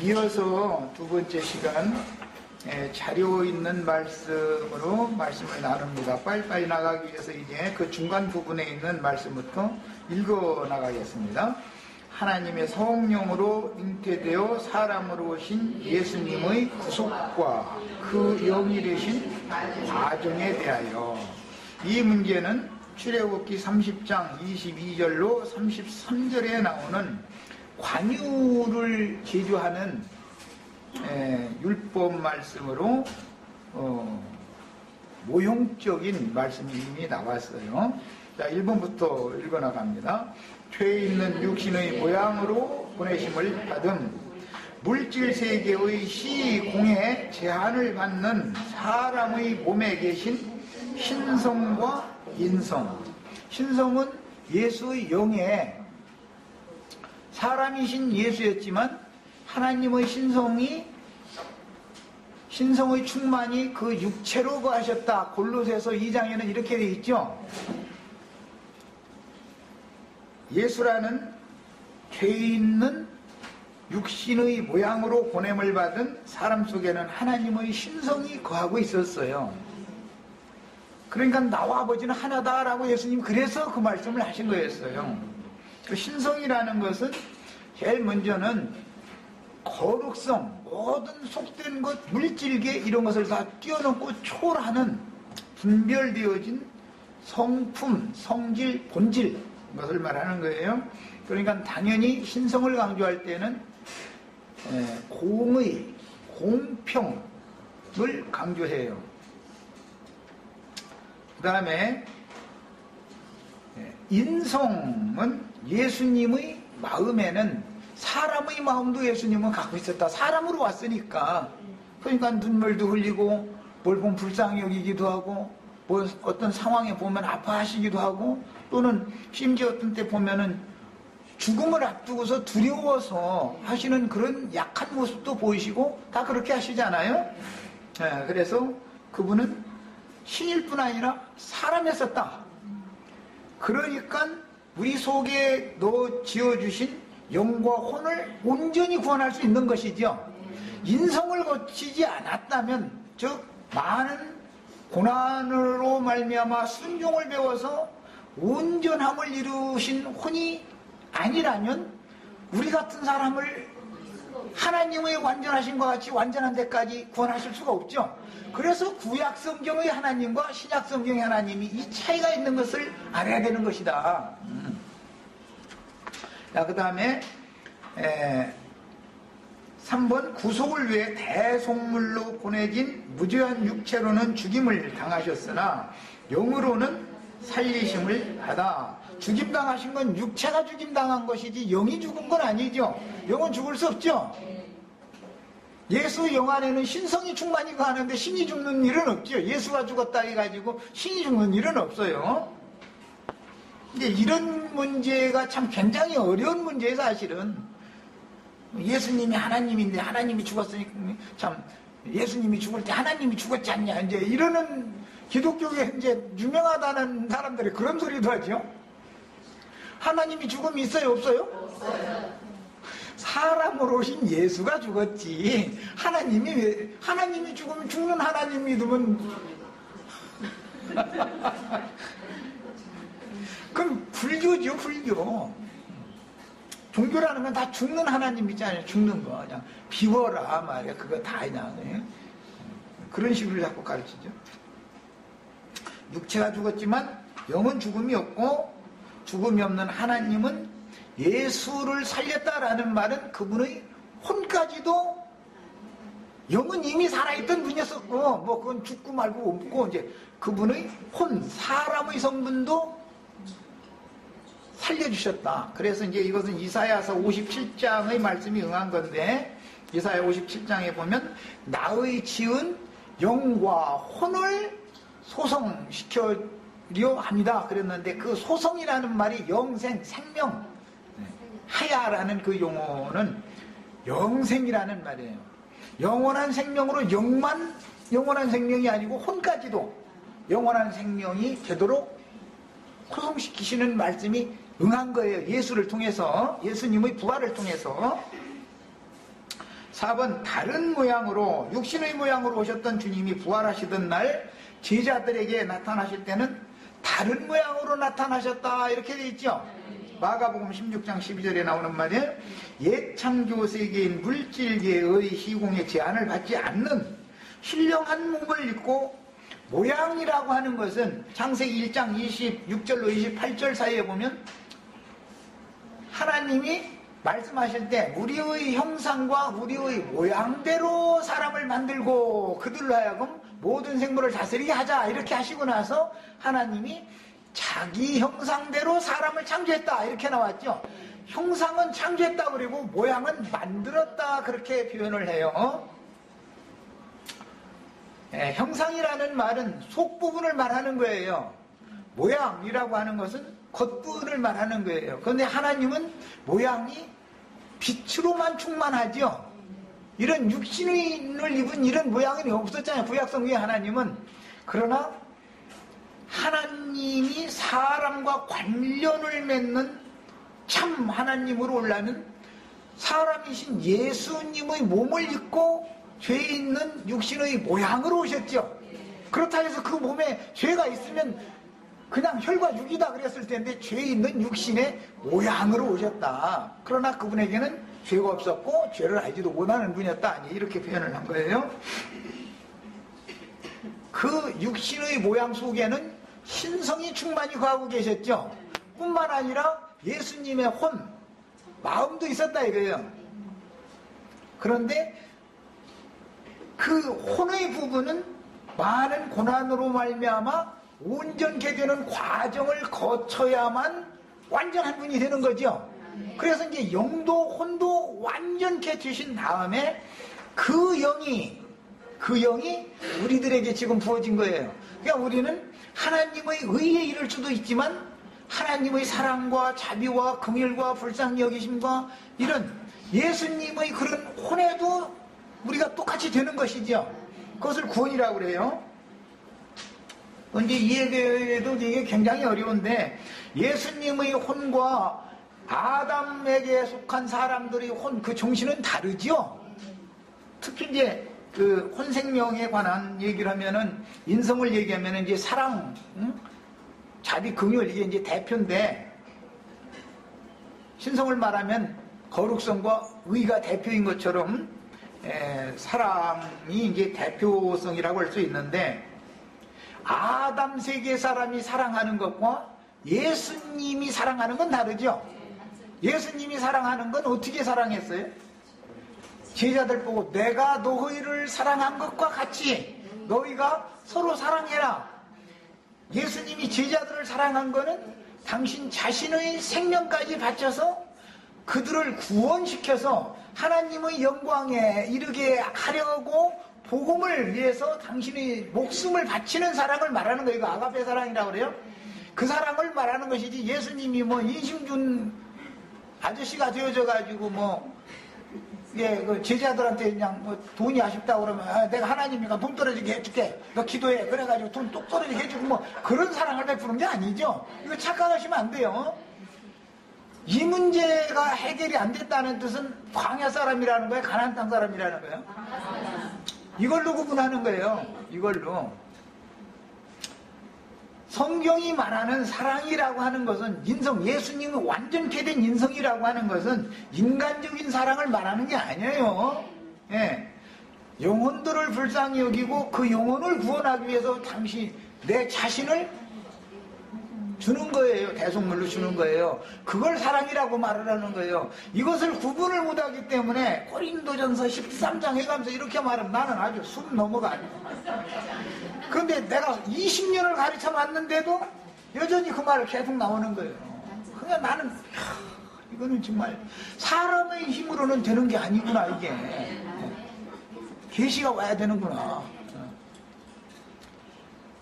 이어서 두 번째 시간 자료 있는 말씀으로 말씀을 나눕니다. 빨리빨리 나가기 위해서 이제 그 중간 부분에 있는 말씀부터 읽어 나가겠습니다. 하나님의 성령으로 잉태되어 사람으로 오신 예수님의 구속과 그 영이 되신 과정에 대하여, 이 문제는 출애굽기 30장 22절로 33절에 나오는 관유를 제조하는 율법 말씀으로 모형적인 말씀이 이미 나왔어요. 자, 1번부터 읽어나갑니다. 죄 있는 육신의 모양으로 보내심을 받음, 물질 세계의 시공에 제한을 받는 사람의 몸에 계신 신성과 인성. 신성은 예수의 영에, 사람이신 예수였지만 하나님의 신성의 충만이 그 육체로 거하셨다. 골로새서 2장에는 이렇게 되어 있죠. 예수라는 죄 있는 육신의 모양으로 보냄을 받은 사람 속에는 하나님의 신성이 거하고 있었어요. 그러니까 나와 아버지는 하나다라고 예수님 그래서 그 말씀을 하신 거였어요. 그 신성이라는 것은 제일 먼저는 거룩성, 모든 속된 것, 물질계 이런 것을 다 뛰어넘고 초월하는 분별되어진 성품, 성질, 본질, 것을 말하는 거예요. 그러니까 당연히 신성을 강조할 때는 공의, 공평을 강조해요. 그 다음에 인성은 예수님의 마음에는, 사람의 마음도 예수님은 갖고 있었다. 사람으로 왔으니까. 그러니까 눈물도 흘리고 뭘 보면 불쌍히 여기기도 하고, 뭐 어떤 상황에 보면 아파하시기도 하고, 또는 심지어 어떤 때 보면은 죽음을 앞두고서 두려워서 하시는 그런 약한 모습도 보이시고 다 그렇게 하시잖아요. 그래서 그분은 신일 뿐 아니라 사람이었었다. 그러니까 우리 속에 넣어 지어주신 영과 혼을 온전히 구원할 수 있는 것이죠. 인성을 거치지 않았다면, 즉 많은 고난으로 말미암아 순종을 배워서 온전함을 이루신 혼이 아니라면 우리 같은 사람을 하나님의 완전하신 것 같이 완전한 데까지 구원하실 수가 없죠. 그래서 구약 성경의 하나님과 신약 성경의 하나님이 이 차이가 있는 것을 알아야 되는 것이다. 자, 그 다음에 3번, 구속을 위해 대속물로 보내진 무죄한 육체로는 죽임을 당하셨으나 영으로는 살리심을 받아. 죽임당하신 건 육체가 죽임당한 것이지 영이 죽은 건 아니죠. 영은 죽을 수 없죠. 예수 영 안에는 신성이 충만히 거하는데 신이 죽는 일은 없죠. 예수가 죽었다 해가지고 신이 죽는 일은 없어요. 근데 이런 문제가 참 굉장히 어려운 문제예요, 사실은. 예수님이 하나님인데 하나님이 죽었으니까 참 예수님이 죽을 때 하나님이 죽었지 않냐, 이제 이러는 기독교계 이제 유명하다는 사람들이 그런 소리도 하죠. 하나님이 죽음이 있어요, 없어요? 없어요. 사람으로 오신 예수가 죽었지. 하나님이 죽으면 죽는 하나님 믿으면 그럼 불교죠, 불교. 종교라는 건 다 죽는 하나님 믿잖아요. 죽는 거 그냥 비워라 말이야. 그거 다 그냥 그런 식으로 자꾸 가르치죠. 육체가 죽었지만 영은 죽음이 없고, 죽음이 없는 하나님은 예수를 살렸다라는 말은 그분의 혼까지도, 영은 이미 살아있던 분이었었고 뭐 그건 죽고 말고 없고, 이제 그분의 혼, 사람의 성분도 살려주셨다. 그래서 이제 이것은 이사야서 57장의 말씀이 응한 건데, 이사야 57장에 보면 나의 지은 영과 혼을 소성시켜려 합니다. 그랬는데 그 소성이라는 말이 영생, 생명, 하야라는 그 용어는 영생이라는 말이에요. 영원한 생명으로 영만 영원한 생명이 아니고 혼까지도 영원한 생명이 되도록 소성시키시는 말씀이 응한 거예요. 예수를 통해서, 예수님의 부활을 통해서. 4번 다른 모양으로 육신의 모양으로 오셨던 주님이 부활하시던 날 제자들에게 나타나실 때는 다른 모양으로 나타나셨다 이렇게 돼 있죠. 마가복음 16장 12절에 나오는 말이에요. 옛 창조 세계인 물질계의 시공에 제한을 받지 않는 신령한 몸을 입고 모양이라고 하는 것은 창세기 1장 26절로 28절 사이에 보면 하나님이 말씀하실 때 우리의 형상과 우리의 모양대로 사람을 만들고 그들로 하여금 모든 생물을 다스리게 하자 이렇게 하시고 나서 하나님이 자기 형상대로 사람을 창조했다 이렇게 나왔죠. 형상은 창조했다 그리고 모양은 만들었다 그렇게 표현을 해요. 형상이라는 말은 속부분을 말하는 거예요. 모양이라고 하는 것은 겉부분을 말하는 거예요. 그런데 하나님은 모양이 빛으로만 충만하죠. 이런 육신을 입은 이런 모양이 없었잖아요. 구약성경에 하나님은. 그러나 하나님이 사람과 관련을 맺는 참 하나님으로 올라는 사람이신 예수님의 몸을 입고 죄 있는 육신의 모양으로 오셨죠. 그렇다 해서 그 몸에 죄가 있으면 그냥 혈과 육이다 그랬을 텐데 죄 있는 육신의 모양으로 오셨다. 그러나 그분에게는 죄가 없었고 죄를 알지도 못하는 분이었다. 이렇게 표현을 한 거예요. 그 육신의 모양 속에는 신성이 충만히 거하고 계셨죠. 뿐만 아니라 예수님의 혼, 마음도 있었다 이거예요. 그런데 그 혼의 부분은 많은 고난으로 말미암아 온전케 되는 과정을 거쳐야만 완전한 분이 되는 거죠. 그래서 이제 영도 혼도 완전케 되신 다음에 그 영이 우리들에게 지금 부어진 거예요. 그러니까 우리는 하나님의 의에 이를 수도 있지만 하나님의 사랑과 자비와 긍휼과 불쌍히 여기심과 이런 예수님의 그런 혼에도 우리가 똑같이 되는 것이죠. 그것을 구원이라고 그래요. 근데 이해도 이게 굉장히 어려운데 예수님의 혼과 아담에게 속한 사람들의 혼, 그 정신은 다르죠. 특히 이제 그 혼생명에 관한 얘기를 하면은 인성을 얘기하면은 이제 사랑, 자비, 긍휼 이게 이제 대표인데 신성을 말하면 거룩성과 의가 대표인 것처럼 사랑이 이제 대표성이라고 할 수 있는데 아담 세계 사람이 사랑하는 것과 예수님이 사랑하는 건 다르죠. 예수님이 사랑하는 건 어떻게 사랑했어요? 제자들 보고 내가 너희를 사랑한 것과 같이 너희가 서로 사랑해라. 예수님이 제자들을 사랑한 거는 당신 자신의 생명까지 바쳐서 그들을 구원시켜서 하나님의 영광에 이르게 하려고 복음을 위해서 당신의 목숨을 바치는 사랑을 말하는 거예요. 이거 아가페 사랑이라고 그래요. 그 사랑을 말하는 것이지 예수님이 뭐 인심준 아저씨가 되어져가지고 그 제자들한테 그냥 뭐 돈이 아쉽다고 그러면 내가 하나님이니까 돈 떨어지게 해줄게. 너 기도해. 그래가지고 돈 똑 떨어지게 해주고 뭐 그런 사랑을 베푸는 게 아니죠. 이거 착각하시면 안 돼요. 이 문제가 해결이 안 됐다는 뜻은 광야 사람이라는 거예요? 가나안 땅 사람이라는 거예요? 이걸로 구분하는 거예요. 이걸로. 성경이 말하는 사랑이라고 하는 것은 인성, 예수님이 완전케 된 인성이라고 하는 것은 인간적인 사랑을 말하는 게 아니에요. 예. 영혼들을 불쌍히 여기고 그 영혼을 구원하기 위해서 당신 내 자신을 주는 거예요. 대속물로 주는 거예요. 그걸 사랑이라고 말을 하는 거예요. 이것을 구분을 못하기 때문에 고린도전서 13장 해가면서 이렇게 말하면 나는 아주 숨 넘어가요. 그런데 내가 20년을 가르쳐 왔는데도 여전히 그 말을 계속 나오는 거예요. 그냥 나는 이거는 정말 사람의 힘으로는 되는 게 아니구나 이게. 계시가 와야 되는구나.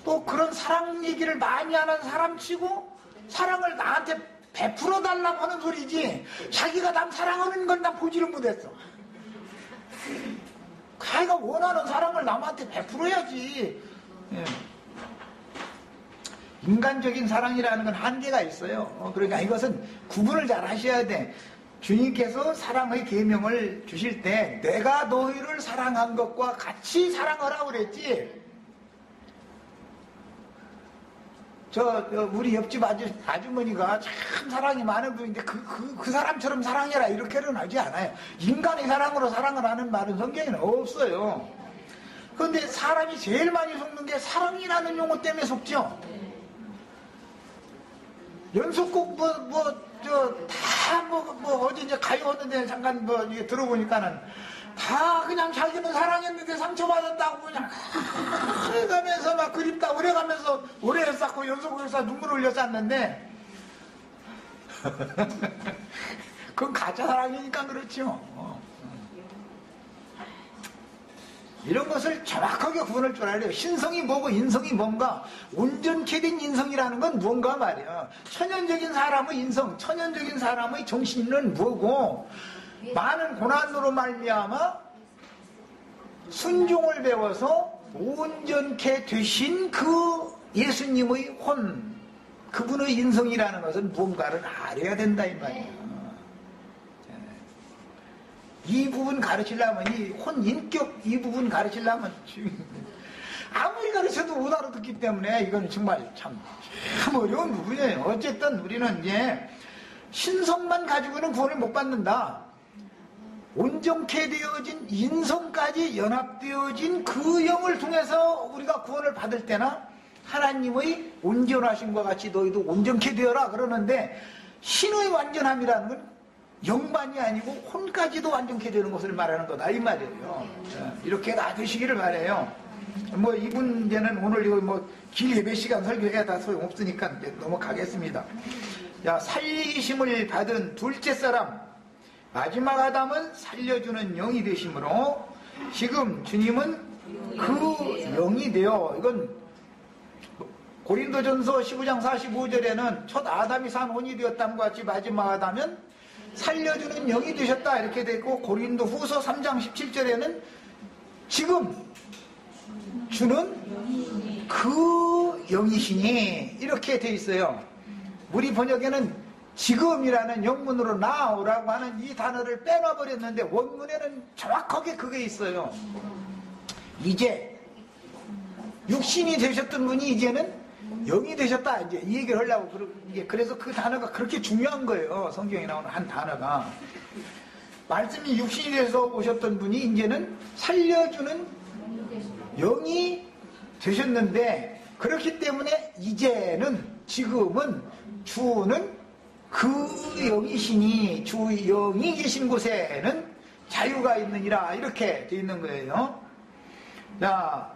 또 그런 사랑 얘기를 많이 하는 사람치고 사랑을 나한테 베풀어 달라고 하는 소리지 자기가 남 사랑하는 건 난 보지를 못했어. 자기가 원하는 사랑을 남한테 베풀어야지. 예. 인간적인 사랑이라는 건 한계가 있어요. 그러니까 이것은 구분을 잘 하셔야 돼. 주님께서 사랑의 계명을 주실 때 내가 너희를 사랑한 것과 같이 사랑하라 그랬지. 우리 옆집 아주머니가 참 사랑이 많은 분인데 그 사람처럼 사랑해라 이렇게는 하지 않아요. 인간의 사랑으로 사랑을 하는 말은 성경에는 없어요. 그런데 사람이 제일 많이 속는 게 사랑이라는 용어 때문에 속죠. 연속곡 어제 이제 가요하는데 잠깐 이게 들어보니까는 다 그냥 자기는 사랑했는데 상처받았다고 그냥 그래가면서 막 그립다 그래가면서 오래 쌓고 연속곡에서 눈물 흘려 쌌는데 그건 가짜 사랑이니까 그렇죠. 이런 것을 정확하게 구분할 줄 알아야 돼요. 신성이 뭐고 인성이 뭔가. 온전케 된 인성이라는 건 무언가 말이야. 천연적인 사람의 인성, 천연적인 사람의 정신은 뭐고, 많은 고난으로 말미암아 순종을 배워서 온전케 되신 그 예수님의 혼, 그분의 인성이라는 것은 무언가를 알아야 된다 이 말이야. 이 부분 가르치려면, 이 혼인격 이 부분 가르치려면 아무리 가르쳐도 못 알아듣기 때문에 이건 정말 참 어려운 부분이에요. 어쨌든 우리는 이제 신성만 가지고는 구원을 못 받는다. 온전케 되어진 인성까지 연합되어진 그 영을 통해서 우리가 구원을 받을 때나 하나님의 온전하심과 같이 너희도 온전케 되어라 그러는데, 신의 완전함이라는 건 영만이 아니고 혼까지도 완전케 되는 것을 말하는 거다 이 말이에요. 이렇게 다 되시기를 바라요. 이 문제는 오늘 이거 길 예배 시간 설교해야 다 소용없으니까 이제 넘어가겠습니다. 자, 살리심을 받은 둘째 사람, 마지막 아담은 살려주는 영이 되심으로 지금 주님은 그 영이 되어, 이건 고린도전서 15장 45절에는 첫 아담이 산 혼이 되었다는 것 같이 마지막 아담은 살려주는 영이 되셨다 이렇게 되고, 고린도 후서 3장 17절에는 지금 주는 그 영이시니 이렇게 돼 있어요. 우리 번역에는 지금이라는 영문으로 now라고 하는 이 단어를 빼놔버렸는데 원문에는 정확하게 그게 있어요. 이제 육신이 되셨던 분이 이제는 영이 되셨다, 이제 이 얘기를 하려고. 그래서 그 단어가 그렇게 중요한 거예요. 성경에 나오는 한 단어가. 말씀이 육신이 돼서 오셨던 분이 이제는 살려주는 영이 되셨는데, 그렇기 때문에 이제는, 지금은 주는 그 영이시니 주 영이 계신 곳에는 자유가 있느니라 이렇게 돼 있는 거예요. 자,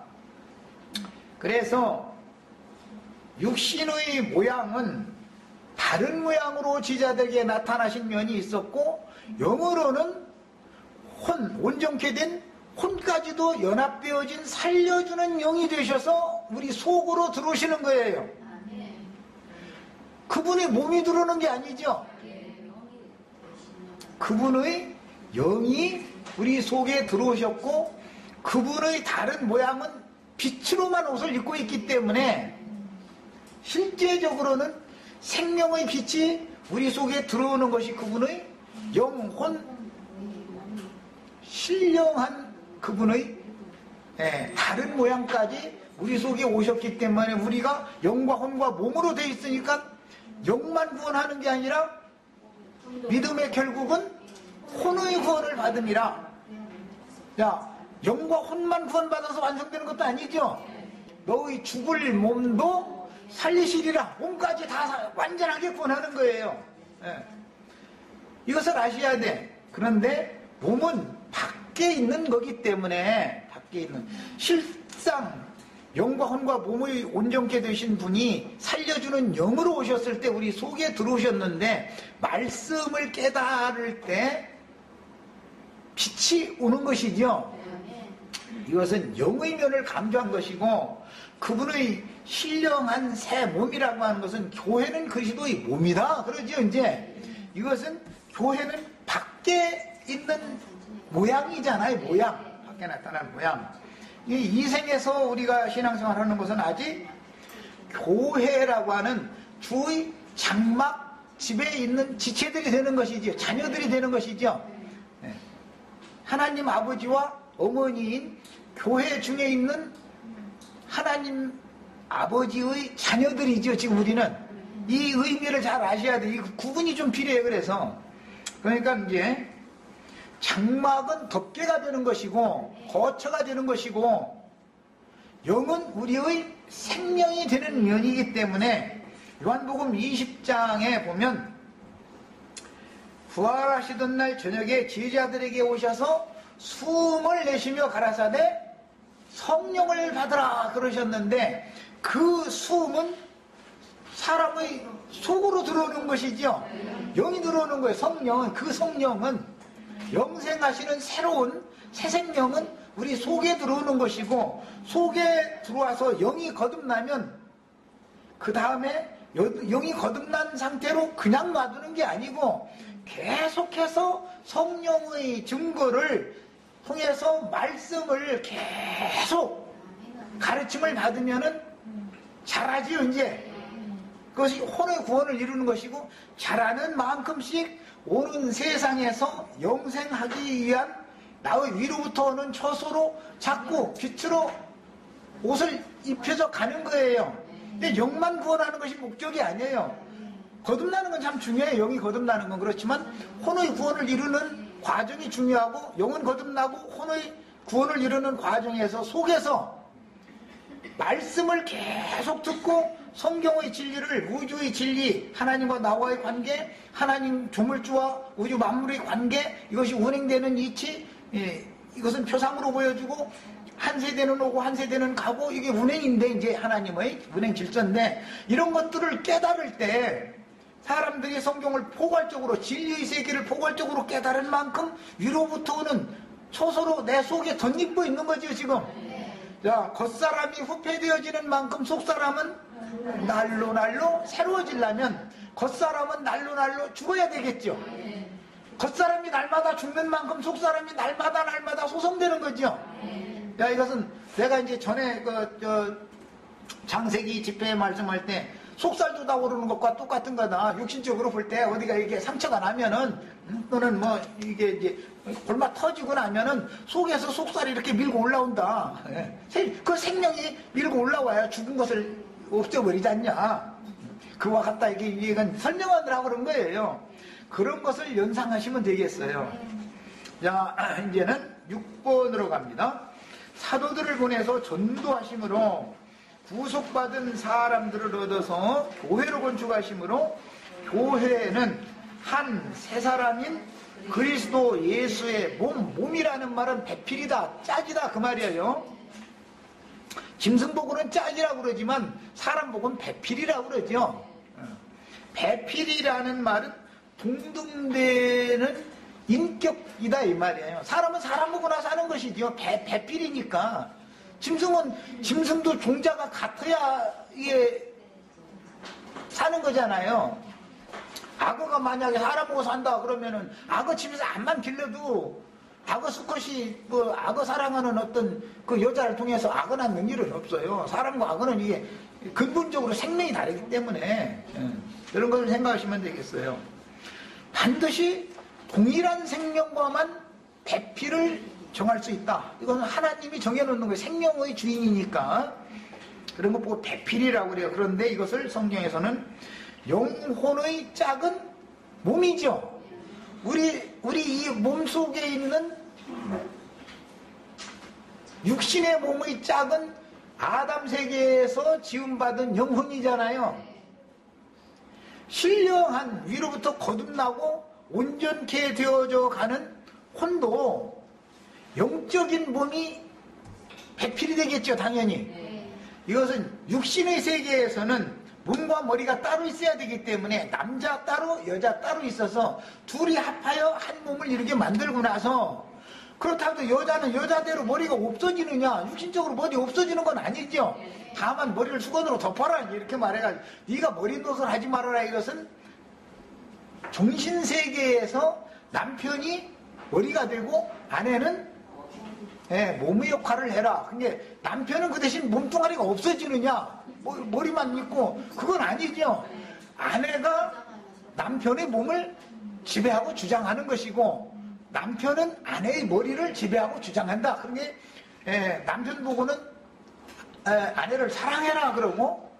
그래서 육신의 모양은 다른 모양으로 지자들에게 나타나신 면이 있었고, 영으로는 온전케 된 혼까지도 연합되어진 살려주는 영이 되셔서 우리 속으로 들어오시는 거예요. 그분의 몸이 들어오는 게 아니죠. 그분의 영이 우리 속에 들어오셨고, 그분의 다른 모양은 빛으로만 옷을 입고 있기 때문에 실제적으로는 생명의 빛이 우리 속에 들어오는 것이 그분의 영혼, 신령한 그분의 다른 모양까지 우리 속에 오셨기 때문에 우리가 영과 혼과 몸으로 되어 있으니까 영만 구원하는 게 아니라 믿음의 결국은 혼의 구원을 받음이라. 자, 영과 혼만 구원받아서 완성되는 것도 아니죠. 너의 죽을 몸도 살리시리라, 몸까지 다 완전하게 구원하는 거예요. 이것을 아셔야 돼. 그런데 몸은 밖에 있는 거기 때문에, 밖에 있는, 실상 영과 혼과 몸의 온전케 되신 분이 살려주는 영으로 오셨을 때 우리 속에 들어오셨는데, 말씀을 깨달을 때 빛이 오는 것이죠. 이것은 영의 면을 강조한 것이고, 그분의 신령한 새 몸이라고 하는 것은, 교회는 그리스도의 몸이다 그러죠. 이제 이것은 교회는 밖에 있는 모양이잖아요. 모양, 밖에 나타나는 모양. 이 생에서 우리가 신앙생활하는 것은 아직 교회라고 하는 주의 장막 집에 있는 지체들이 되는 것이죠. 자녀들이 되는 것이죠. 하나님 아버지와 어머니인 교회 중에 있는 하나님 아버지의 자녀들이죠. 지금 우리는 이 의미를 잘 아셔야 돼요. 이 구분이 좀 필요해요. 그러니까 이제 장막은 덮개가 되는 것이고 거처가 되는 것이고 영은 우리의 생명이 되는 면이기 때문에 요한복음 20장에 보면 부활하시던 날 저녁에 제자들에게 오셔서 숨을 내쉬며 가라사대 성령을 받으라 그러셨는데 그 숨은 사람의 속으로 들어오는 것이죠. 영이 들어오는 거예요. 성령은, 그 성령은 영생하시는 새로운 새 생명은 우리 속에 들어오는 것이고, 속에 들어와서 영이 거듭나면 그 다음에 영이 거듭난 상태로 그냥 놔두는 게 아니고 계속해서 성령의 증거를 통해서 말씀을 계속 가르침을 받으면은 잘하지요. 이제 그것이 혼의 구원을 이루는 것이고, 잘하는 만큼씩 오는 세상에서 영생하기 위한 나의 위로부터 오는 처소로 자꾸 빛으로 옷을 입혀져 가는 거예요. 근데 영만 구원하는 것이 목적이 아니에요. 거듭나는 건 참 중요해요. 영이 거듭나는 건. 그렇지만 혼의 구원을 이루는 과정이 중요하고, 영은 거듭나고 혼의 구원을 이루는 과정에서 속에서 말씀을 계속 듣고 성경의 진리를, 우주의 진리, 하나님과 나와의 관계, 하나님 조물주와 우주 만물의 관계, 이것이 운행되는 이치, 이것은 표상으로 보여주고 한 세대는 오고 한 세대는 가고, 이게 운행인데, 이제 하나님의 운행 질서인데, 이런 것들을 깨달을 때 사람들이 성경을 포괄적으로, 진리의 세계를 포괄적으로 깨달은 만큼 위로부터 오는 초소로 내 속에 덧입고 있는 거죠. 지금 자, 겉사람이 후패되어지는 만큼 속사람은 날로 새로워지려면 겉사람은 날로 죽어야 되겠죠. 겉사람이 날마다 죽는 만큼 속사람이 날마다 소성되는 거죠. 자, 이것은 내가 이제 전에 장세기 집회에 말씀할 때 속살 돋아 오르는 것과 똑같은 거다. 육신적으로 볼 때 어디가 이게 상처가 나면은, 또는 뭐 이게 이제 골마 터지고 나면은 속에서 속살이 이렇게 밀고 올라온다. 그 생명이 밀고 올라와야 죽은 것을 없애버리지 않냐. 그와 같다. 이건 설명하느라고 그런 거예요. 그런 것을 연상하시면 되겠어요. 자, 이제는 6번으로 갑니다. 사도들을 보내서 전도하심으로 구속받은 사람들을 얻어서 교회로 건축하심으로 교회는 한 세 사람인 그리스도 예수의 몸이라는 말은 배필이다, 짝이다 그 말이에요. 짐승 보고는 짝이라고 그러지만 사람 보고는 배필이라고 그러죠. 배필이라는 말은 동등되는 인격이다 이 말이에요. 사람은 사람 보고나 사는 것이죠. 배필이니까. 짐승도 종자가 같아야 이게 사는 거잖아요. 악어가 만약에 사람 보고 산다 그러면은 악어 집에서 암만 길러도 악어 수컷이 악어 사랑하는 어떤 그 여자를 통해서 악어 낳는 일은 없어요. 사람과 악어는 이게 근본적으로 생명이 다르기 때문에 이런 것을 생각하시면 되겠어요. 반드시 동일한 생명과만 배필을 정할 수 있다. 이건 하나님이 정해놓는 거예요. 생명의 주인이니까. 그런 거 보고 배필이라고 그래요. 그런데 이것을 성경에서는 영혼의 짝은 몸이죠. 우리 이 몸 속에 있는 육신의 몸의 짝은 아담 세계에서 지음받은 영혼이잖아요. 신령한 위로부터 거듭나고 온전케 되어져 가는 혼도 영적인 몸이 배필이 되겠죠. 당연히. 이것은 육신의 세계에서는 몸과 머리가 따로 있어야 되기 때문에 남자 따로 여자 따로 있어서 둘이 합하여 한 몸을 이렇게 만들고 나서, 그렇다고 여자는 여자대로 머리가 없어지느냐, 육신적으로 머리 없어지는 건 아니죠. 다만 머리를 수건으로 덮어라 이렇게 말해가지고 네가 머리 노릇을 하지 말아라. 이것은 정신세계에서 남편이 머리가 되고 아내는 몸의 역할을 해라. 근데 남편은 그 대신 몸뚱아리가 없어지느냐, 머리만 있고, 그건 아니죠. 아내가 남편의 몸을 지배하고 주장하는 것이고 남편은 아내의 머리를 지배하고 주장한다. 그런 게 남편 보고는 아내를 사랑해라 그러고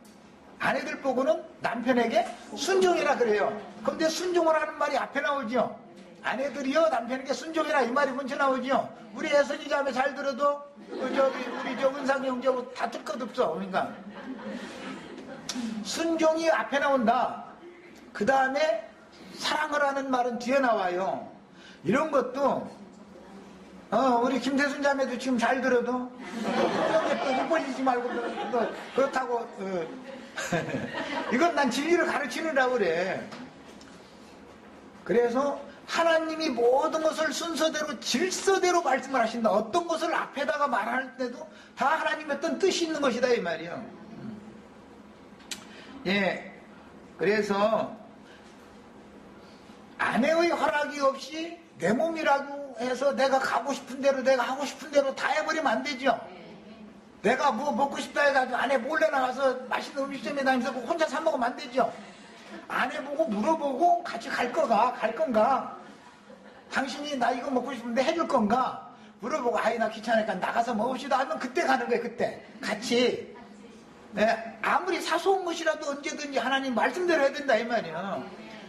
아내들 보고는 남편에게 순종해라 그래요. 그런데 순종을 하는 말이 앞에 나오죠. 아내들이요 남편에게 순종해라 이 말이 먼저 나오죠. 우리 애선이 자매 잘 들어도 우리 은상이 형제하고 다툴 것 없어. 그러니까 순종이 앞에 나온다. 그 다음에 사랑을 하는 말은 뒤에 나와요. 이런 것도 우리 김태순 자매도 지금 잘 들어도 입 벌리지 말고 그렇다고 이건 난 진리를 가르치느라고 그래. 그래서 하나님이 모든 것을 순서대로 질서대로 말씀을 하신다. 어떤 것을 앞에다가 말할 때도 다 하나님의 어떤 뜻이 있는 것이다 이 말이요. 예, 그래서 아내의 허락이 없이 내 몸이라고 해서 내가 가고 싶은 대로 내가 하고 싶은 대로 다 해버리면 안 되죠. 내가 뭐 먹고 싶다 해가지고 아내 몰래 나가서 맛있는 음식점에 다니면서 혼자 사 먹으면 안 되죠. 아내 보고 물어보고 같이 갈 건가? 당신이 나 이거 먹고 싶은데 해줄 건가? 물어보고 아이 나 귀찮으니까 나가서 먹읍시다 하면 그때 가는 거예요. 그때 같이. 네, 아무리 사소한 것이라도 언제든지 하나님 말씀대로 해야 된다 이 말이야.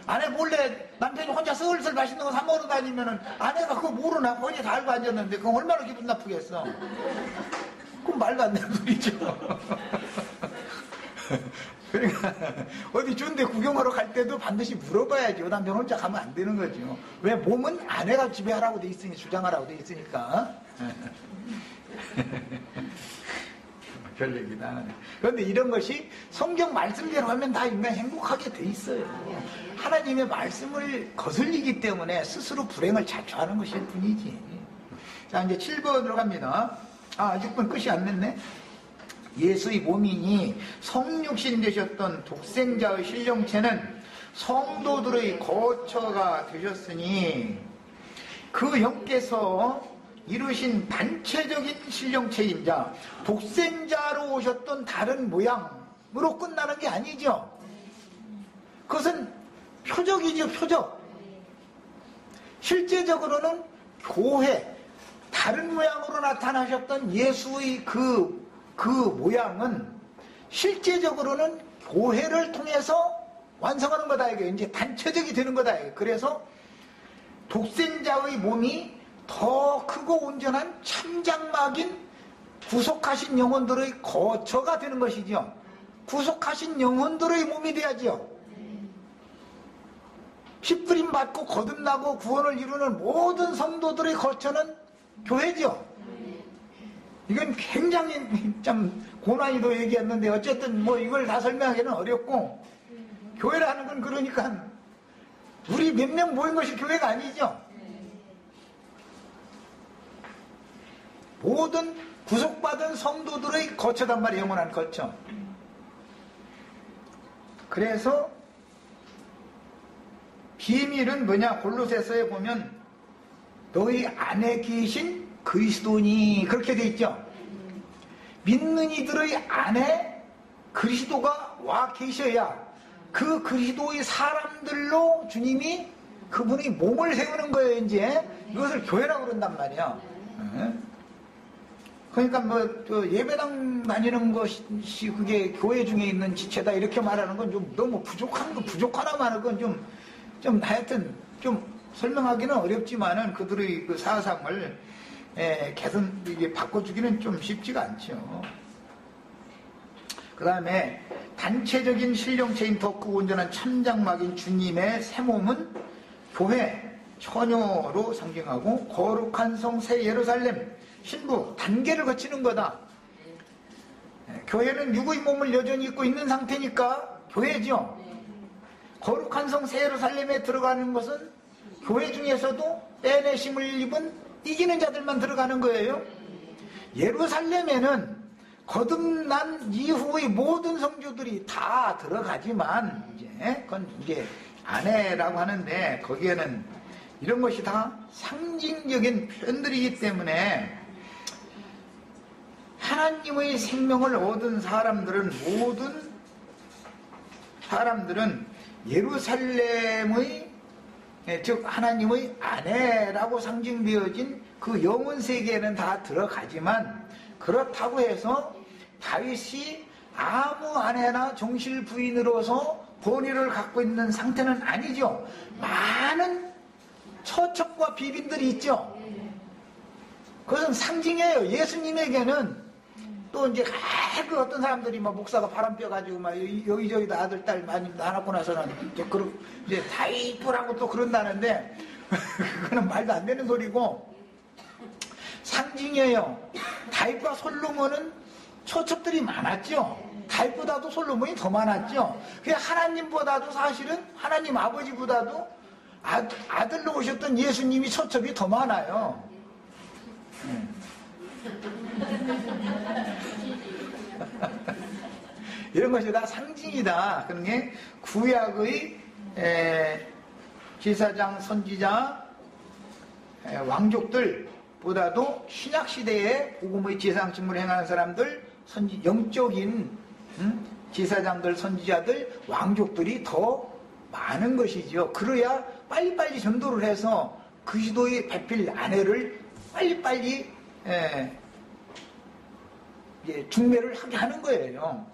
아내 몰래 남편이 혼자 슬슬 맛있는 거 사 먹으러 다니면은 아내가 그거 모르나? 본인이 다 알고 앉았는데 그건 얼마나 기분 나쁘겠어. 그건 말도 안 되는 소리죠. 그러니까 어디 좋은데 구경하러 갈 때도 반드시 물어봐야죠. 남편 혼자 가면 안 되는 거죠. 왜? 몸은 아내가 지배하라고 돼 있으니 주장하라고 돼 있으니까. 별 얘기다. 그런데 이런 것이 성경 말씀대로 하면 다 인간 행복하게 돼 있어요. 하나님의 말씀을 거슬리기 때문에 스스로 불행을 자초하는 것일 뿐이지. 자, 이제 7번으로 갑니다. 아, 6번 끝이 안 냈네. 예수의 몸이니 성육신 되셨던 독생자의 신령체는 성도들의 거처가 되셨으니 그 영께서 이루신 단체적인 신령체인 자, 독생자로 오셨던 다른 모양으로 끝나는 게 아니죠. 그것은 표적이죠, 표적. 실제적으로는 교회, 다른 모양으로 나타나셨던 예수의 그 모양은 실제적으로는 교회를 통해서 완성하는 거다. 이게 이제 단체적이 되는 거다. 그래서 독생자의 몸이 더 크고 온전한 참장막인 구속하신 영혼들의 거처가 되는 것이죠. 구속하신 영혼들의 몸이 돼야죠. 핏부림 받고 거듭나고 구원을 이루는 모든 성도들의 거처는 교회죠. 이건 굉장히 참 고난이도 얘기했는데 어쨌든 뭐 이걸 다 설명하기는 어렵고, 교회라는 건 그러니까 우리 몇 명 모인 것이 교회가 아니죠. 모든 구속받은 성도들의 거처단 말이에요. 영원한 거처. 그래서 비밀은 뭐냐? 골로새서에 보면 너희 안에 계신 그리스도니 그렇게 돼 있죠. 믿는 이들의 안에 그리스도가 와 계셔야 그 그리스도의 사람들로 주님이 그분의 몸을 세우는 거예요. 이제 이것을 교회라고 그런단 말이야. 그러니까 뭐 예배당 다니는 것이 그게 교회 중에 있는 지체다 이렇게 말하는 건 좀 너무 부족하나 마는 건 좀 하여튼 좀 설명하기는 어렵지만은 그들의 그 사상을 개선 이게 바꿔주기는 좀 쉽지가 않죠. 그 다음에 단체적인 신령체인 더 크고 온전한 참장막인 주님의 새 몸은 교회 처녀로 상징하고 거룩한 성 새 예루살렘 신부 단계를 거치는 거다. 교회는 육의 몸을 여전히 입고 있는 상태니까 교회죠. 거룩한 성 새 예루살렘에 들어가는 것은 교회 중에서도 빼내심을 입은 이기는 자들만 들어가는 거예요. 예루살렘에는 거듭난 이후의 모든 성도들이 다 들어가지만 그건 이제 안에라고 하는데 거기에는 이런 것이 다 상징적인 표현들이기 때문에 하나님의 생명을 얻은 사람들은 모든 사람들은 예루살렘의 즉 하나님의 아내라고 상징되어진 그 영혼 세계에는 다 들어가지만 그렇다고 해서 다윗이 아무 아내나 정실 부인으로서 권위를 갖고 있는 상태는 아니죠. 많은 처첩과 비빈들이 있죠. 그것은 상징이에요. 예수님에게는 또 이제 그 어떤 사람들이 막 목사가 바람 펴가지고 막 여기저기다 아들 딸 많이 낳았고 나서는 이제 다윗부라고 또 그런다는데 그거는 말도 안 되는 소리고 상징이에요. 다윗과 솔로몬은 처첩들이 많았죠. 다윗보다도 솔로몬이 더 많았죠. 그냥 하나님보다도 사실은 하나님 아버지보다도 아들로 오셨던 예수님이 처첩이 더 많아요. 이런 것이 다 상징이다. 그런 게 구약의 제사장, 선지자, 왕족들보다도 신약시대에 복음의 제사장직을 행하는 사람들, 영적인 제사장들, 선지자들, 왕족들이 더 많은 것이죠. 그래야 빨리빨리 전도를 해서 그리스도의 배필 아내를 빨리빨리 중매를 하게 하는 거예요.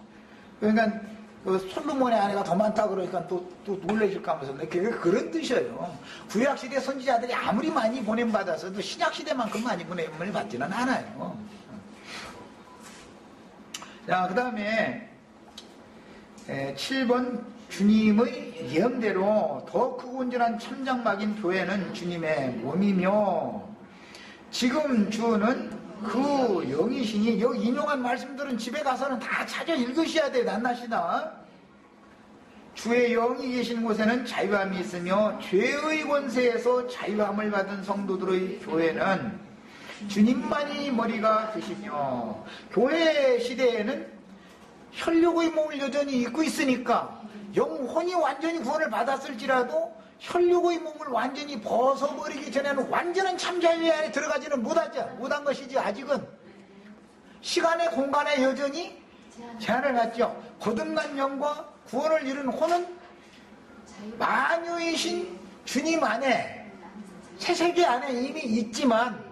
그러니까 그 솔로몬의 아내가 더 많다 그러니까 또 놀라실까 하면서 그게 그런 뜻이에요. 구약시대 선지자들이 아무리 많이 보냄받아서도 신약시대만큼 많이 보냄을 받지는 않아요. 자, 그 다음에 7번 주님의 예언대로 더 크고 온전한 천장막인 교회는 주님의 몸이며 지금 주는 그 영이시니 여기 인용한 말씀들은 집에 가서는 다 찾아 읽으셔야 돼요. 낱낱이다. 주의 영이 계신 곳에는 자유함이 있으며 죄의 권세에서 자유함을 받은 성도들의 교회는 주님만이 머리가 되시며 교회 시대에는 혈육의 몸을 여전히 입고 있으니까 영혼이 완전히 구원을 받았을지라도 혈육의 몸을 완전히 벗어버리기 전에는 완전한 참자유의 안에 들어가지는 못한 것이지. 아직은 시간의 공간에 여전히 제한을 갖죠. 거듭난 영과 구원을 이룬 혼은 만유이신 주님 안에 새세계 안에 이미 있지만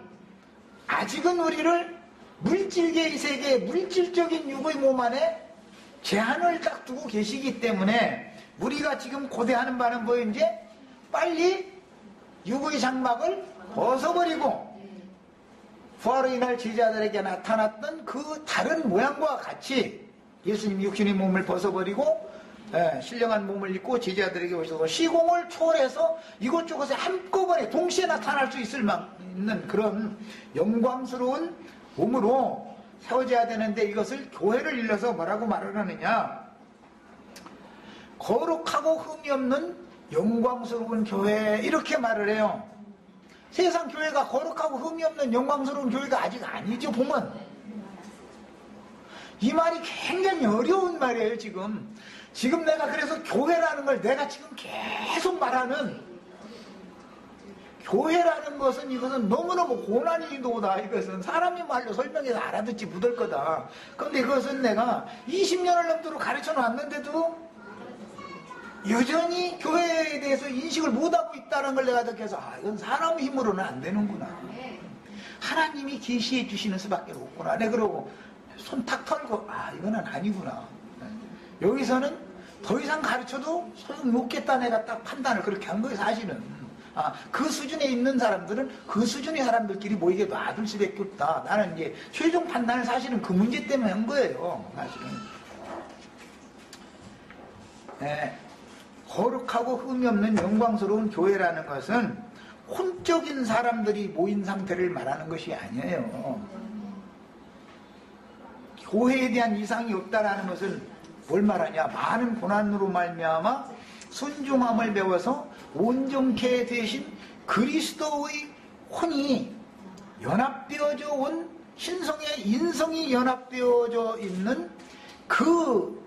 아직은 우리를 물질계의 세계, 물질적인 육의 몸 안에 제한을 딱 두고 계시기 때문에 우리가 지금 고대하는 바는 뭐 이제 빨리 육의 장막을 벗어버리고 부활의 이날 제자들에게 나타났던 그 다른 모양과 같이 예수님 육신의 몸을 벗어버리고 신령한 몸을 입고 제자들에게 오셔서 시공을 초월해서 이곳저곳에 한꺼번에 동시에 나타날 수 있는 그런 영광스러운 몸으로 세워져야 되는데 이것을 교회를 일러서 뭐라고 말을 하느냐, 거룩하고 흠이 없는 영광스러운 교회 이렇게 말을 해요. 세상 교회가 거룩하고 흠이 없는 영광스러운 교회가 아직 아니죠. 보면 이 말이 굉장히 어려운 말이에요. 지금 내가 그래서 교회라는 걸 내가 지금 계속 말하는 교회라는 것은 이것은 너무너무 고난이도다. 이것은 사람이 말로 설명해서 알아듣지 못할 거다. 그런데 이것은 내가 20년을 넘도록 가르쳐 놨는데도 여전히 교회에 대해서 인식을 못하고 있다는 걸 내가 느껴서 이건 사람의 힘으로는 안 되는구나. 하나님이 계시해 주시는 수밖에 없구나. 내가 그러고 손 탁 털고 이거는 아니구나. 여기서는 더 이상 가르쳐도 소용없겠다. 내가 딱 판단을 그렇게 한 거예요. 사실은 그 수준에 있는 사람들은 그 수준의 사람들끼리 모이게 놔둘 수밖에 없다. 나는 이제 최종 판단을 사실은 그 문제 때문에 한 거예요. 사실은 거룩하고 흠이 없는 영광스러운 교회라는 것은 혼적인 사람들이 모인 상태를 말하는 것이 아니에요. 교회에 대한 이상이 없다라는 것은 뭘 말하냐, 많은 고난으로 말미암아 순종함을 배워서 온전케 되신 그리스도의 혼이 연합되어져 온 신성의 인성이 연합되어져 있는 그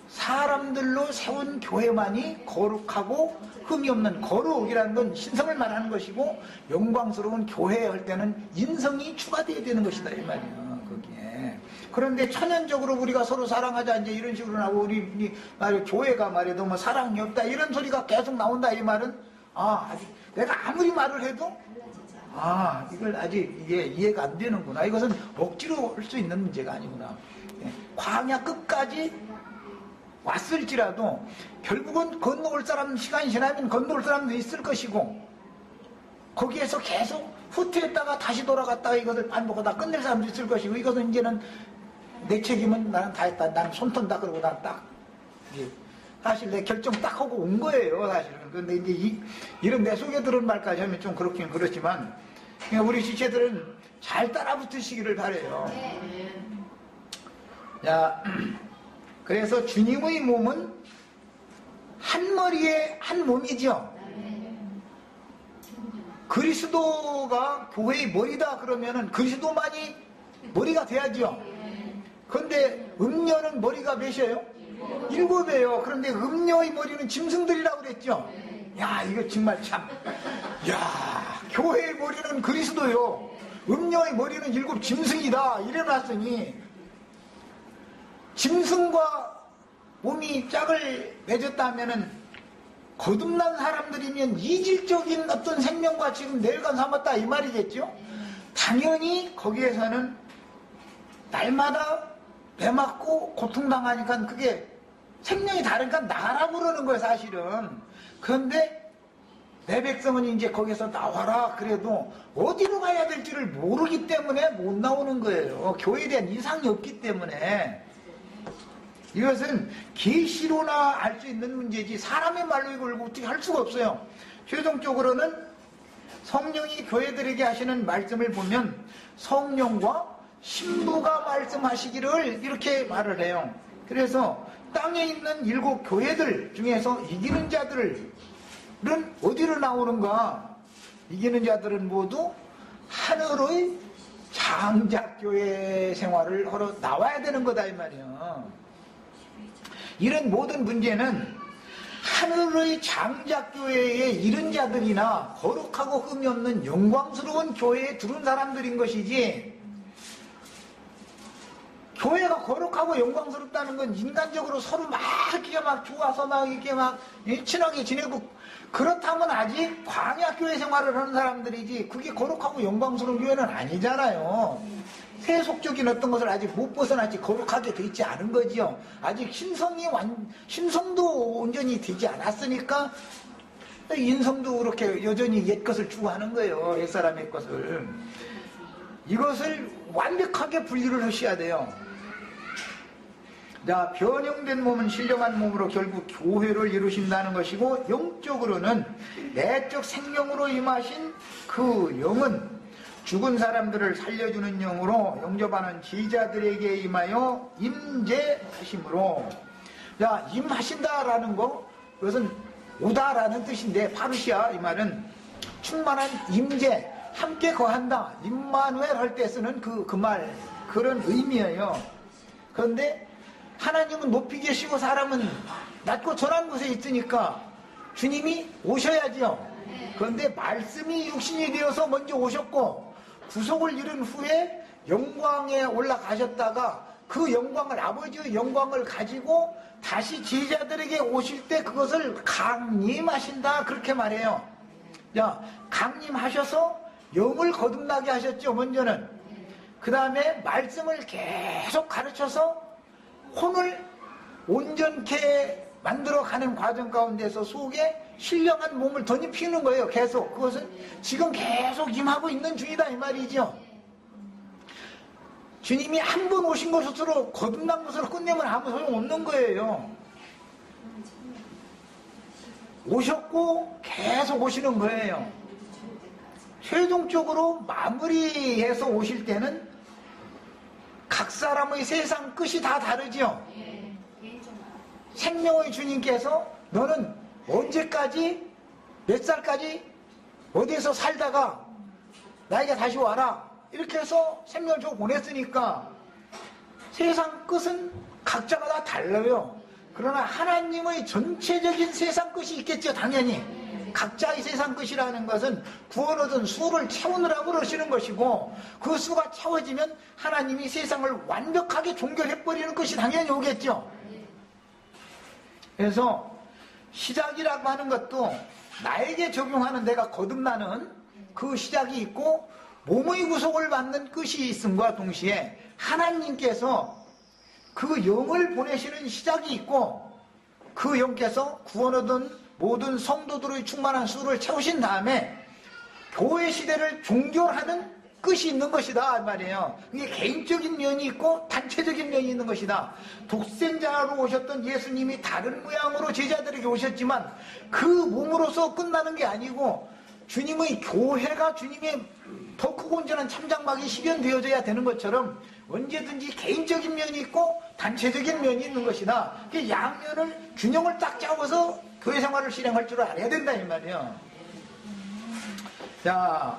사람들로 세운 교회만이 거룩하고 흠이 없는, 거룩이라는 건 신성을 말하는 것이고 영광스러운 교회 할 때는 인성이 추가되어야 되는 것이다 이 말이에요. 거기에 그런데 천연적으로 우리가 서로 사랑하자 이제 이런 식으로 나오고 우리 말에 교회가 말해도 뭐 사랑이 없다 이런 소리가 계속 나온다 이 말은 아직 내가 아무리 말을 해도 이걸 아직 이게 이해가 안 되는구나. 이것은 억지로 할 수 있는 문제가 아니구나. 광야 끝까지 왔을지라도 결국은 건너올 사람 시간이 지나면 건너올 사람도 있을 것이고 거기에서 계속 후퇴했다가 다시 돌아갔다가 이것을 반복하다 끝낼 사람도 있을 것이고 이것은 이제는 내 책임은 나는 다 했다. 나는 손 턴다 그러고 난 딱 사실 내 결정 딱 하고 온 거예요 사실은. 근데 이제 이런 내 속에 들은 말까지 하면 좀 그렇긴 그렇지만 우리 지체들은 잘 따라붙으시기를 바래요. 자, 그래서 주님의 몸은 한 머리에 한 몸이죠. 그리스도가 교회의 머리다 그러면은 그리스도만이 머리가 돼야죠. 그런데 음녀는 머리가 몇이에요? 7이에요. 그런데 음녀의 머리는 짐승들이라고 그랬죠. 야, 이거 정말 참. 야, 교회의 머리는 그리스도요. 음녀의 머리는 7 짐승이다. 이래놨으니 짐승과 몸이 짝을 맺었다 하면은 거듭난 사람들이면 이질적인 어떤 생명과 지금 뇌관 삼았다 이 말이겠죠. 당연히 거기에서는 날마다 배 맞고 고통당하니까 그게 생명이 다르니까 나라고 그러는 거예요 사실은. 그런데 내 백성은 이제 거기서 나와라 그래도 어디로 가야 될지를 모르기 때문에 못 나오는 거예요. 교회에 대한 이상이 없기 때문에. 이것은 계시로나 알 수 있는 문제지 사람의 말로 이걸 어떻게 할 수가 없어요. 최종적으로는 성령이 교회들에게 하시는 말씀을 보면 성령과 신부가 말씀하시기를 이렇게 말을 해요. 그래서 땅에 있는 7 교회들 중에서 이기는 자들은 어디로 나오는가? 이기는 자들은 모두 하늘의 장작교회 생활을 하러 나와야 되는 거다 이 말이에요. 이런 모든 문제는 하늘의 장작교회에 이른 자들이나 거룩하고 흠이 없는 영광스러운 교회에 들은 사람들인 것이지, 교회가 거룩하고 영광스럽다는 건 인간적으로 서로 막 이렇게 막 좋아서 막 이렇게 막 친하게 지내고 그렇다면 아직 광야교회 생활을 하는 사람들이지 그게 거룩하고 영광스러운 교회는 아니잖아요. 세속적인 어떤 것을 아직 못 벗어나지 거룩하게 돼 있지 않은 거지요. 아직 신성도 온전히 되지 않았으니까 인성도 그렇게 여전히 옛 것을 추구하는 거예요. 옛사람의 것을. 이것을 완벽하게 분리를 하셔야 돼요. 자, 변형된 몸은 신령한 몸으로 결국 교회를 이루신다는 것이고, 영적으로는 내적 생명으로 임하신 그 영은 죽은 사람들을 살려주는 영으로 영접하는 제자들에게 임하여 임재하심으로. 자, 임하신다라는 거, 그것은 오다라는 뜻인데, 파르시아 이 말은 충만한 임재, 함께 거한다, 임마누엘 할 때 쓰는 그 말, 그런 의미예요. 그런데 하나님은 높이 계시고 사람은 낮고 전한 곳에 있으니까 주님이 오셔야지요. 그런데 말씀이 육신이 되어서 먼저 오셨고 구속을 이룬 후에 영광에 올라가셨다가 그 영광을, 아버지의 영광을 가지고 다시 제자들에게 오실 때 그것을 강림하신다, 그렇게 말해요. 자, 강림하셔서 영을 거듭나게 하셨죠. 먼저는. 그 다음에 말씀을 계속 가르쳐서 혼을 온전케 만들어가는 과정 가운데서 속에 신령한 몸을 덧입히는 거예요. 계속. 그것은 지금 계속 임하고 있는 중이다 이 말이죠. 주님이 한 번 오신 것으로 거듭난 것으로 끝내면 아무 소용없는 거예요. 오셨고 계속 오시는 거예요. 최종적으로 마무리해서 오실 때는 각 사람의 세상 끝이 다 다르죠. 생명의 주님께서 너는 언제까지 몇 살까지 어디에서 살다가 나에게 다시 와라, 이렇게 해서 생명을 주고 보냈으니까 세상 끝은 각자가 다 달라요. 그러나 하나님의 전체적인 세상 끝이 있겠죠. 당연히 각자의 세상 것이라는 것은 구원 얻은 수를 채우느라고 그러시는 것이고, 그 수가 채워지면 하나님이 세상을 완벽하게 종결해버리는 것이 당연히 오겠죠. 그래서 시작이라고 하는 것도 나에게 적용하는, 내가 거듭나는 그 시작이 있고, 몸의 구속을 받는 끝이 있음과 동시에 하나님께서 그 영을 보내시는 시작이 있고, 그 영께서 구원 얻은 모든 성도들의 충만한 수를 채우신 다음에 교회 시대를 종결하는 끝이 있는 것이다 이 말이에요. 이게 개인적인 면이 있고 단체적인 면이 있는 것이다. 독생자로 오셨던 예수님이 다른 모양으로 제자들에게 오셨지만 그 몸으로서 끝나는 게 아니고, 주님의 교회가 주님의 더 크고 온전한 참장막이 실현되어져야 되는 것처럼 언제든지 개인적인 면이 있고 단체적인 면이 있는 것이다. 양면을, 균형을 딱 잡아서 교회 생활을 실행할 줄 알아야 된다 이 말이에요. 자,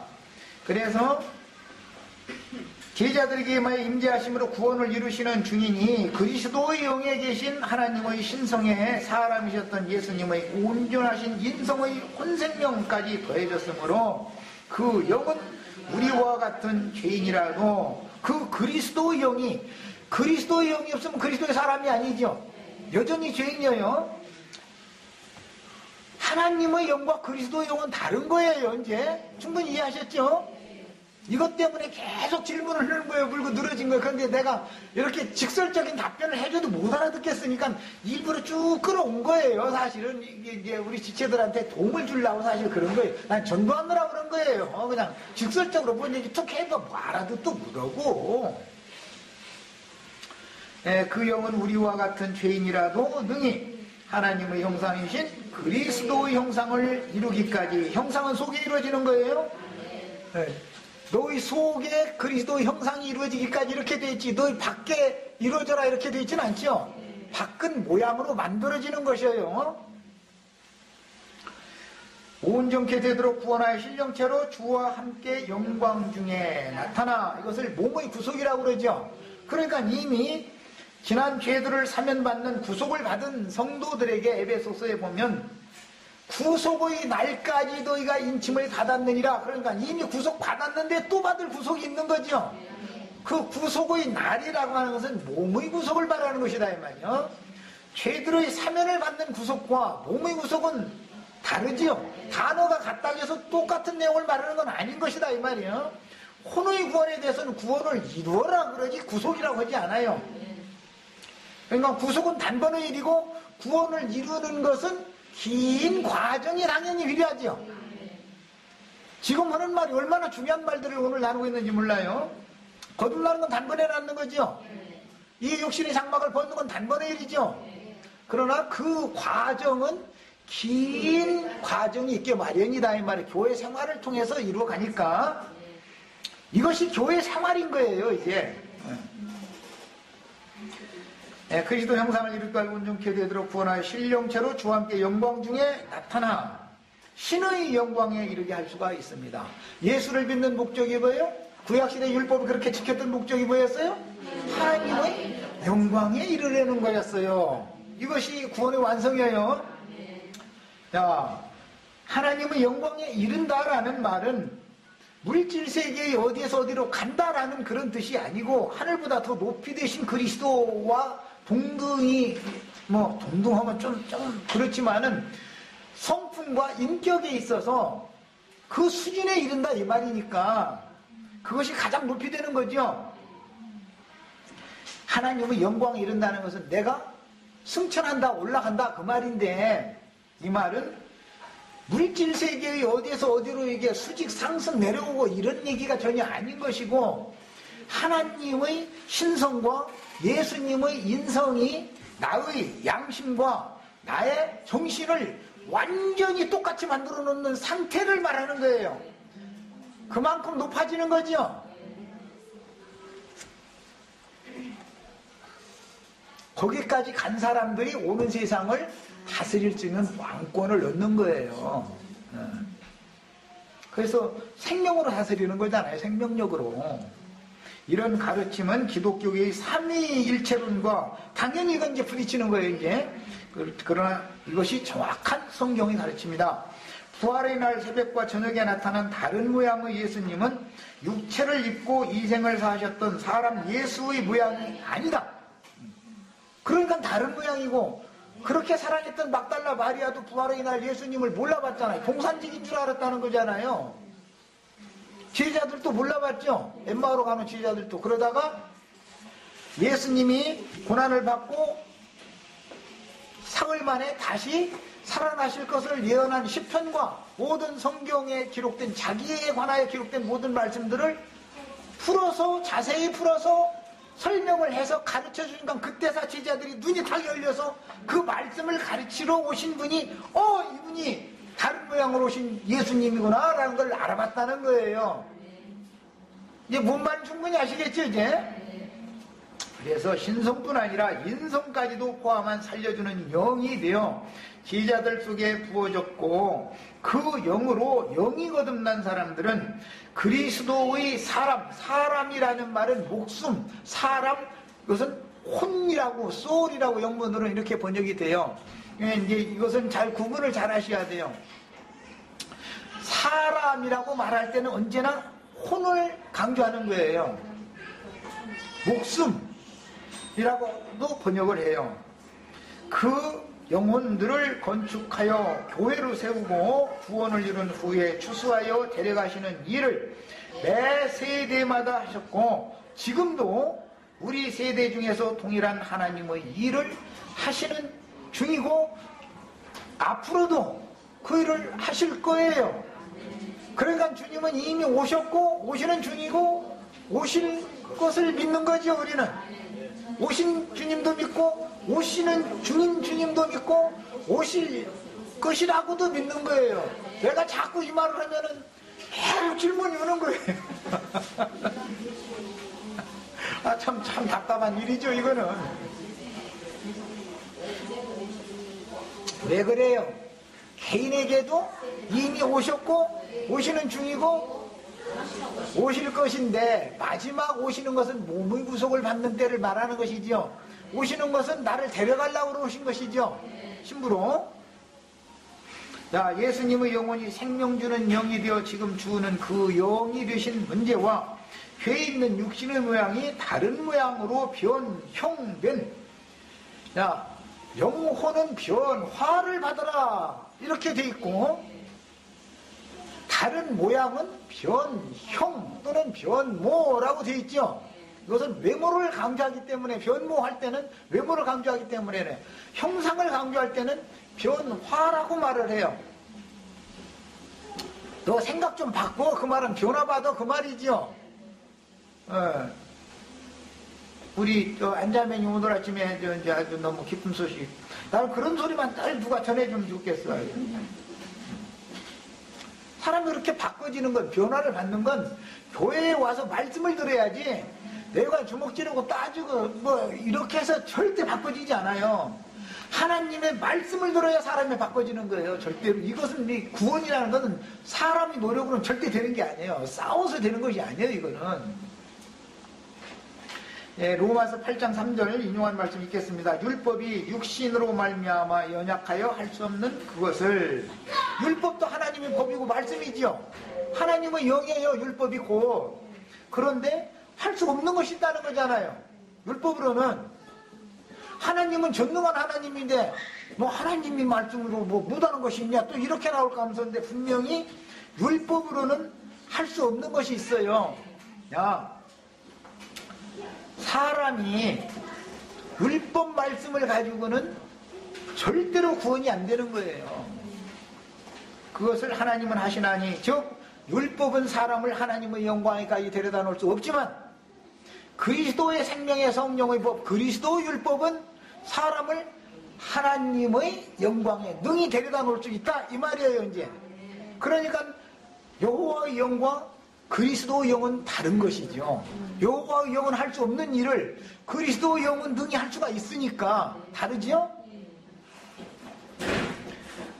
그래서 제자들에게 임재하심으로 구원을 이루시는 중이니 그리스도의 영에 계신 하나님의 신성에 사람이셨던 예수님의 온전하신 인성의 혼생명까지 더해졌으므로 그 영은 우리와 같은 죄인이라도 그 그리스도의 영이 없으면 그리스도의 사람이 아니죠. 여전히 죄인이에요. 하나님의 영과 그리스도의 영은 다른 거예요. 이제 충분히 이해하셨죠? 이것 때문에 계속 질문을 하는 거예요. 물고 늘어진 거예요. 그런데 내가 이렇게 직설적인 답변을 해줘도 못 알아듣겠으니까 일부러 쭉 끌어온 거예요. 사실은 이게 우리 지체들한테 도움을 주려고 사실 그런 거예요. 난 전도하느라고 그런 거예요. 그냥 직설적으로 뭔 얘기 툭 해도 뭐 알아듣도 못하고. 그 영은 우리와 같은 죄인이라도 능히 하나님의 형상이신 그리스도의 형상을 이루기까지. 형상은 속에 이루어지는 거예요. 너희 속에 그리스도의 형상이 이루어지기까지 이렇게 돼 있지, 너희 밖에 이루어져라 이렇게 돼 있지는 않죠. 밖은 모양으로 만들어지는 것이에요. 온전케 되도록 구원하여 신령체로 주와 함께 영광 중에 나타나. 이것을 몸의 구속이라고 그러죠. 그러니까 이미 지난 죄들을 사면받는 구속을 받은 성도들에게 에베소서에 보면 구속의 날까지 너희가 인침을 받았느니라. 그러니까 이미 구속 받았는데 또 받을 구속이 있는 거죠. 그 구속의 날이라고 하는 것은 몸의 구속을 말하는 것이다 이 말이요. 죄들의 사면을 받는 구속과 몸의 구속은 다르지요. 단어가 같다고 해서 똑같은 내용을 말하는 건 아닌 것이다 이 말이요. 혼의 구원에 대해서는 구원을 이루어라 그러지 구속이라고 하지 않아요. 그러니까 구속은 단번의 일이고 구원을 이루는 것은 긴 과정이 당연히 필요하죠. 지금 하는 말이 얼마나 중요한 말들을 오늘 나누고 있는지 몰라요. 거듭나는 건 단번에 낳는 거죠. 이 육신의 장막을 벗는 건 단번의 일이죠. 그러나 그 과정은 긴 과정이 있게 마련이다 이 말이에요. 교회 생활을 통해서 이루어가니까 이것이 교회 생활인 거예요 이제. 그리스도 형상을 이루고 알고 온전케 되도록 구원하여 신령체로 주와 함께 영광 중에 나타나 신의 영광에 이르게 할 수가 있습니다. 예수를 믿는 목적이 뭐예요? 구약시대 율법을 그렇게 지켰던 목적이 뭐였어요? 하나님의 영광에 이르려는 거였어요. 이것이 구원의 완성이에요. 자, 하나님의 영광에 이른다라는 말은 물질세계의 어디에서 어디로 간다라는 그런 뜻이 아니고 하늘보다 더 높이 되신 그리스도와 동등히, 동등하면 좀 그렇지만은 성품과 인격에 있어서 그 수준에 이른다 이 말이니까 그것이 가장 높이 되는 거죠. 하나님의 영광에 이른다는 것은 내가 승천한다, 올라간다 그 말인데, 이 말은 물질 세계의 어디에서 어디로 이게 수직 상승 내려오고 이런 얘기가 전혀 아닌 것이고, 하나님의 신성과 예수님의 인성이 나의 양심과 나의 정신을 완전히 똑같이 만들어 놓는 상태를 말하는 거예요. 그만큼 높아지는 거죠. 거기까지 간 사람들이 오는 세상을 다스릴 수 있는 왕권을 얻는 거예요. 그래서 생명으로 다스리는 거잖아요. 생명력으로. 이런 가르침은 기독교의 삼위일체론과 당연히 이건 이제 부딪히는 거예요. 이제. 그러나 이것이 정확한 성경의 가르침이다. 부활의 날 새벽과 저녁에 나타난 다른 모양의 예수님은 육체를 입고 이생을 사셨던 사람 예수의 모양이 아니다. 그러니까 다른 모양이고, 그렇게 사랑했던 막달라 마리아도 부활의 날 예수님을 몰라봤잖아요. 동산직인 줄 알았다는 거잖아요. 제자들도 몰라봤죠. 엠마오로 가는 제자들도. 그러다가 예수님이 고난을 받고 사흘 만에 다시 살아나실 것을 예언한 시편과 모든 성경에 기록된, 자기에 관하여 기록된 모든 말씀들을 풀어서, 자세히 풀어서 설명을 해서 가르쳐 주니까 그때서 제자들이 눈이 다 열려서 그 말씀을 가르치러 오신 분이 이분이 다른 모양으로 오신 예수님이구나 라는 걸 알아봤다는 거예요. 이제 뭔 말인지 충분히 아시겠죠 이제? 그래서 신성뿐 아니라 인성까지도 포함한 살려주는 영이 되어 제자들 속에 부어졌고, 그 영으로 영이 거듭난 사람들은 그리스도의 사람이라는 말은 목숨, 사람, 이것은 혼이라고, 소울이라고 영문으로는 이렇게 번역이 돼요. 이제 이것은 잘 구분을 잘 하셔야 돼요. 사람이라고 말할 때는 언제나 혼을 강조하는 거예요. 목숨이라고도 번역을 해요. 그 영혼들을 건축하여 교회로 세우고 구원을 이룬 후에 추수하여 데려가시는 일을 매 세대마다 하셨고, 지금도 우리 세대 중에서 동일한 하나님의 일을 하시는 중이고, 앞으로도 그 일을 하실 거예요. 그러니까 주님은 이미 오셨고 오시는 중이고 오실 것을 믿는 거죠. 우리는 오신 주님도 믿고 오시는 주님도 믿고 오실 것이라고도 믿는 거예요. 내가 자꾸 이 말을 하면은 계속 질문이 오는 거예요. 참 답답한 일이죠 이거는. 왜 그래요? 개인에게도 이미 오셨고 오시는 중이고 오실 것인데, 마지막 오시는 것은 몸의 구속을 받는 때를 말하는 것이죠. 오시는 것은 나를 데려가려고 오신 것이죠. 신부로. 자, 예수님의 영혼이 생명 주는 영이 되어 지금 주는 그 영이 되신 문제와 죄 있는 육신의 모양이 다른 모양으로 변형된, 자, 영혼은 변화를 받아라 이렇게 돼 있고, 다른 모양은 변형 또는 변모라고 되어 있죠. 이것은 외모를 강조하기 때문에, 변모할 때는 외모를 강조하기 때문에, 형상을 강조할 때는 변화라고 말을 해요. 너 생각 좀 바꿔, 그 말은 변화받아 그 말이죠. 우리 안자매님 오늘 아침에 이제 아주 너무 기쁜 소식, 나는 그런 소리만 딱 누가 전해주면 좋겠어요. 사람이 그렇게 바꿔지는 건, 변화를 받는 건 교회에 와서 말씀을 들어야지, 내가 주먹 찌르고 따지고 뭐 이렇게 해서 절대 바꿔지지 않아요. 하나님의 말씀을 들어야 사람이 바꿔지는 거예요. 절대로. 이것은 구원이라는 것은 사람이 노력으로는 절대 되는 게 아니에요. 싸워서 되는 것이 아니에요. 이거는. 예, 로마서 8장 3절 인용한 말씀 읽겠습니다. 율법이 육신으로 말미암아 연약하여 할 수 없는 그것을. 율법도 하나님의 법이고 말씀이지요. 하나님의 영이에요. 율법이 곧. 그런데 할 수 없는 것이 있다는 거잖아요. 율법으로는. 하나님은 전능한 하나님인데 뭐 하나님이 말씀으로 뭐 못하는 것이 있냐 또 이렇게 나올까 하면서인데, 분명히 율법으로는 할 수 없는 것이 있어요. 야, 사람이 율법 말씀을 가지고는 절대로 구원이 안 되는 거예요. 그것을 하나님은 하시나니, 즉 율법은 사람을 하나님의 영광에까지 데려다 놓을 수 없지만 그리스도의 생명의 성령의 법, 그리스도의 율법은 사람을 하나님의 영광에 능히 데려다 놓을 수 있다 이 말이에요. 이제 그러니까 여호와의 영과 그리스도의 영은 다른 것이죠. 여호와의 영은 할 수 없는 일을 그리스도의 영은 능히 할 수가 있으니까 다르죠.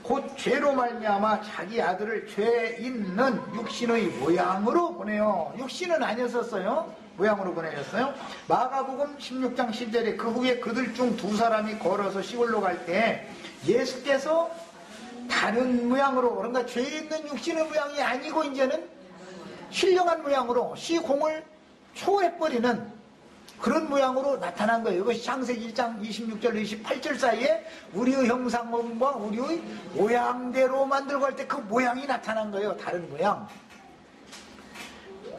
곧 죄로 말미암아 자기 아들을 죄 있는 육신의 모양으로 보내요. 육신은 아니었었어요. 모양으로 보내셨어요. 마가복음 16장 10절에 그 후에 그들 중 두 사람이 걸어서 시골로 갈 때 예수께서 다른 모양으로, 그러니까 죄 있는 육신의 모양이 아니고 이제는 신령한 모양으로 시공을 초월해버리는 그런 모양으로 나타난 거예요. 이것이 창세기 1장 26절 28절 사이에 우리의 형상과 우리의 모양대로 만들고 할 때 그 모양이 나타난 거예요. 다른 모양.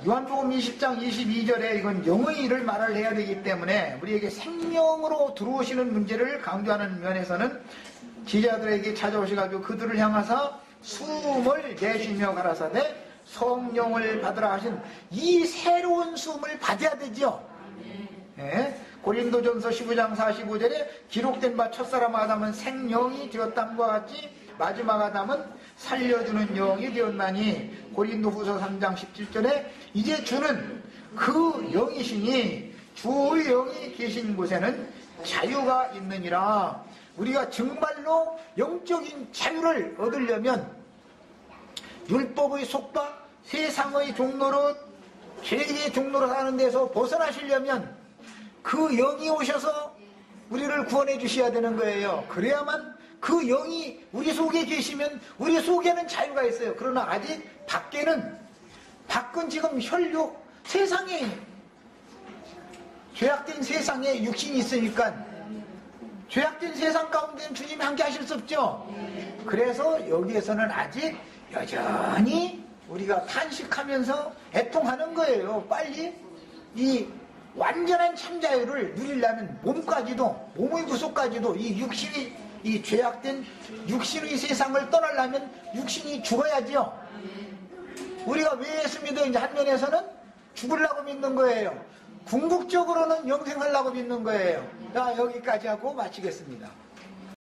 요한복음 20장 22절에 이건 영의 일을 말을 해야 되기 때문에 우리에게 생명으로 들어오시는 문제를 강조하는 면에서는 제자들에게 찾아오셔가지고 그들을 향하사 숨을 내쉬며 가라사대 성령을 받으라 하신 이 새로운 숨을 받아야 되죠. 예? 고린도전서 15장 45절에 기록된 바 첫사람 아담은 생령이 되었담과 같이 마지막 아담은 살려주는 영이 되었나니 고린도후서 3장 17절에 이제 주는 그 영이시니 주의 영이 계신 곳에는 자유가 있느니라. 우리가 정말로 영적인 자유를 얻으려면 율법의 속박, 세상의 종노릇, 죄의 종노릇 하는 데서 벗어나시려면 그 영이 오셔서 우리를 구원해 주셔야 되는 거예요. 그래야만 그 영이 우리 속에 계시면 우리 속에는 자유가 있어요. 그러나 아직 밖은 지금 혈육, 세상에 죄악된 세상에 육신이 있으니까 죄악된 세상 가운데는 주님이 함께 하실 수 없죠. 그래서 여기에서는 아직 여전히 우리가 탄식하면서 애통하는 거예요. 빨리 이 완전한 참자유를 누리려면 몸의 구속까지도 이 육신이 이 죄악된 육신의 세상을 떠나려면 육신이 죽어야죠. 우리가 왜 예수 믿어? 이제 한 면에서는 죽으려고 믿는 거예요. 궁극적으로는 영생하려고 믿는 거예요. 자, 여기까지 하고 마치겠습니다.